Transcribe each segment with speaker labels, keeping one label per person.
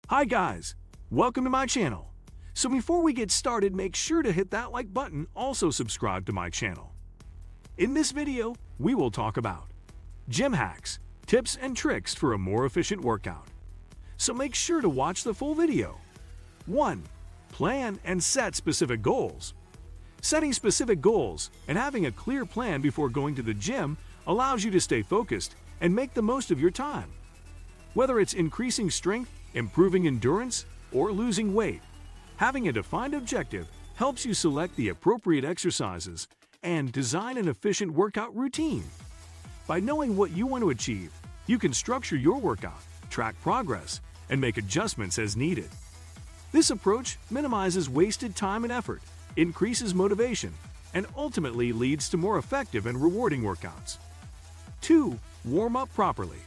Speaker 1: Hi guys, welcome to my channel. So before we get started, make sure to hit that like button, also subscribe to my channel. In this video, we will talk about gym hacks, tips and tricks for a more efficient workout. So make sure to watch the full video. 1. Plan and set specific goals. Setting specific goals and having a clear plan before going to the gym allows you to stay focused and make the most of your time. Whether it's increasing strength, improving endurance, or losing weight, having a defined objective helps you select the appropriate exercises and design an efficient workout routine. By knowing what you want to achieve, you can structure your workout, track progress, and make adjustments as needed. This approach minimizes wasted time and effort, increases motivation, and ultimately leads to more effective and rewarding workouts. 2. Warm up properly.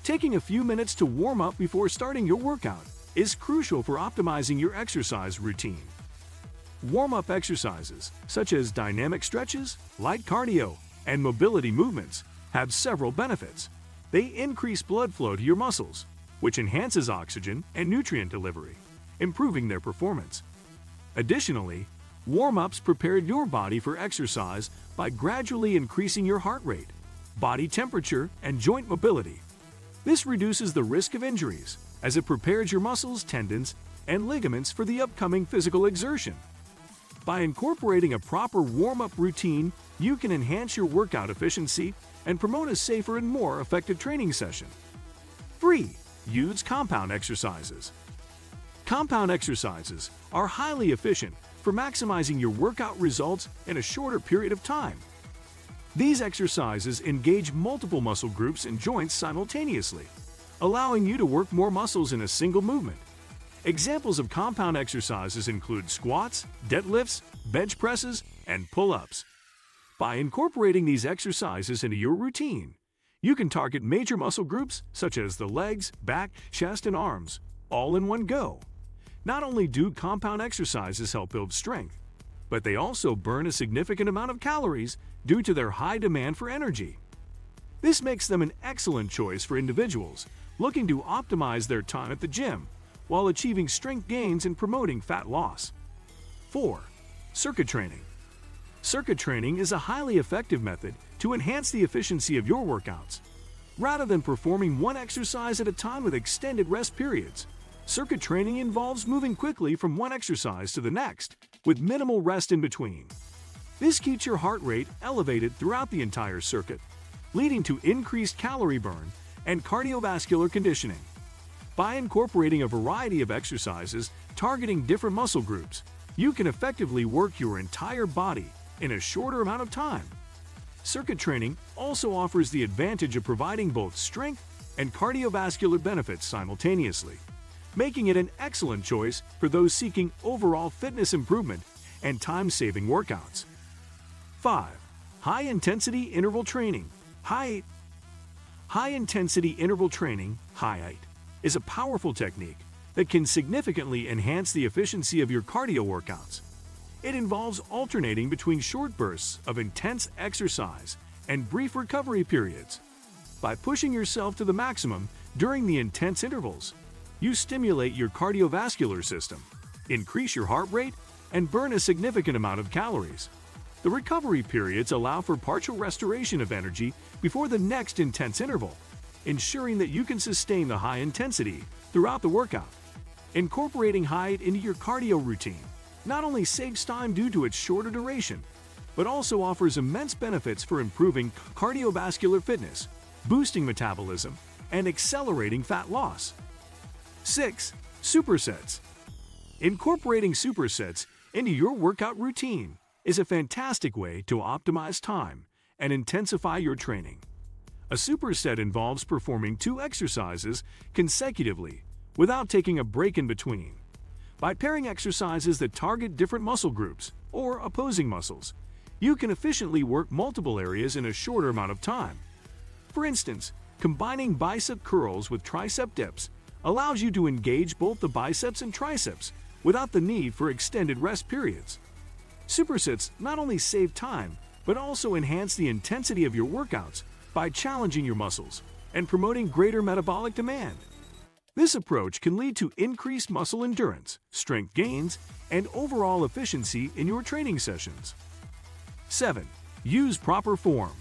Speaker 1: Taking a few minutes to warm up before starting your workout is crucial for optimizing your exercise routine. Warm-up exercises, such as dynamic stretches, light cardio, and mobility movements, have several benefits. They increase blood flow to your muscles, which enhances oxygen and nutrient delivery, improving their performance. Additionally, warm-ups prepare your body for exercise by gradually increasing your heart rate, body temperature, and joint mobility. This reduces the risk of injuries as it prepares your muscles, tendons, and ligaments for the upcoming physical exertion. By incorporating a proper warm-up routine, you can enhance your workout efficiency and promote a safer and more effective training session. 3. Use compound exercises. Compound exercises are highly efficient for maximizing your workout results in a shorter period of time. These exercises engage multiple muscle groups and joints simultaneously, allowing you to work more muscles in a single movement. Examples of compound exercises include squats, deadlifts, bench presses, and pull-ups. By incorporating these exercises into your routine, you can target major muscle groups such as the legs, back, chest, and arms, all in one go. Not only do compound exercises help build strength, but they also burn a significant amount of calories due to their high demand for energy. This makes them an excellent choice for individuals looking to optimize their time at the gym while achieving strength gains and promoting fat loss. 4. Circuit training. Circuit training is a highly effective method to enhance the efficiency of your workouts. Rather than performing one exercise at a time with extended rest periods, circuit training involves moving quickly from one exercise to the next, with minimal rest in between. This keeps your heart rate elevated throughout the entire circuit, leading to increased calorie burn and cardiovascular conditioning. By incorporating a variety of exercises targeting different muscle groups, you can effectively work your entire body in a shorter amount of time. Circuit training also offers the advantage of providing both strength and cardiovascular benefits simultaneously, making it an excellent choice for those seeking overall fitness improvement and time-saving workouts. 5. High-intensity interval training. High-intensity interval training, HIIT, is a powerful technique that can significantly enhance the efficiency of your cardio workouts. It involves alternating between short bursts of intense exercise and brief recovery periods. By pushing yourself to the maximum during the intense intervals, you stimulate your cardiovascular system, increase your heart rate, and burn a significant amount of calories. The recovery periods allow for partial restoration of energy before the next intense interval, ensuring that you can sustain the high intensity throughout the workout. Incorporating HIIT into your cardio routine not only saves time due to its shorter duration, but also offers immense benefits for improving cardiovascular fitness, boosting metabolism, and accelerating fat loss. 6. Supersets. Incorporating supersets into your workout routine is a fantastic way to optimize time and intensify your training. A superset involves performing 2 exercises consecutively without taking a break in between. By pairing exercises that target different muscle groups or opposing muscles, you can efficiently work multiple areas in a shorter amount of time. For instance, combining bicep curls with tricep dips allows you to engage both the biceps and triceps without the need for extended rest periods. Supersets not only save time, but also enhance the intensity of your workouts by challenging your muscles and promoting greater metabolic demand. This approach can lead to increased muscle endurance, strength gains, and overall efficiency in your training sessions. 7. Use proper form.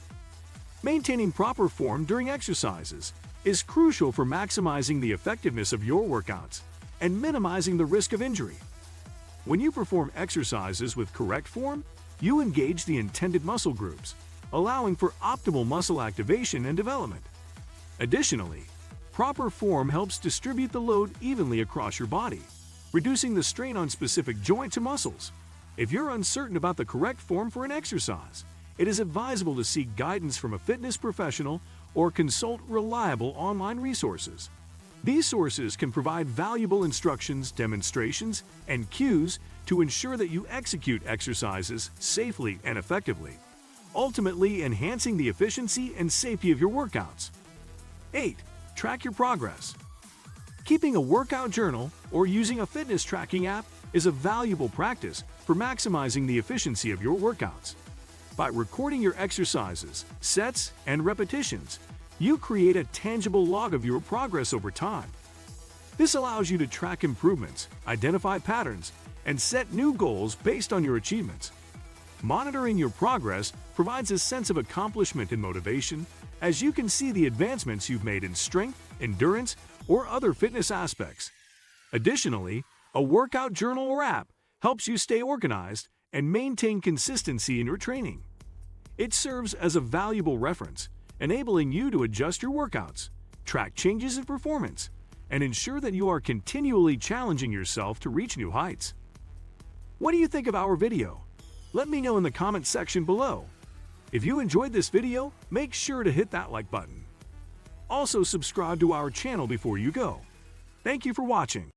Speaker 1: Maintaining proper form during exercises is crucial for maximizing the effectiveness of your workouts and minimizing the risk of injury. When you perform exercises with correct form, you engage the intended muscle groups, allowing for optimal muscle activation and development. Additionally, proper form helps distribute the load evenly across your body, reducing the strain on specific joints and muscles. If you're uncertain about the correct form for an exercise, it is advisable to seek guidance from a fitness professional or consult reliable online resources. These sources can provide valuable instructions, demonstrations, and cues to ensure that you execute exercises safely and effectively, ultimately enhancing the efficiency and safety of your workouts. 8. Track your progress. Keeping a workout journal or using a fitness tracking app is a valuable practice for maximizing the efficiency of your workouts. By recording your exercises, sets, and repetitions, you create a tangible log of your progress over time. This allows you to track improvements, identify patterns, and set new goals based on your achievements. Monitoring your progress provides a sense of accomplishment and motivation, as you can see the advancements you've made in strength, endurance, or other fitness aspects. Additionally, a workout journal or app helps you stay organized and maintain consistency in your training. It serves as a valuable reference, enabling you to adjust your workouts, track changes in performance, and ensure that you are continually challenging yourself to reach new heights. What do you think of our video? Let me know in the comment section below. If you enjoyed this video, make sure to hit that like button. Also, subscribe to our channel before you go. Thank you for watching.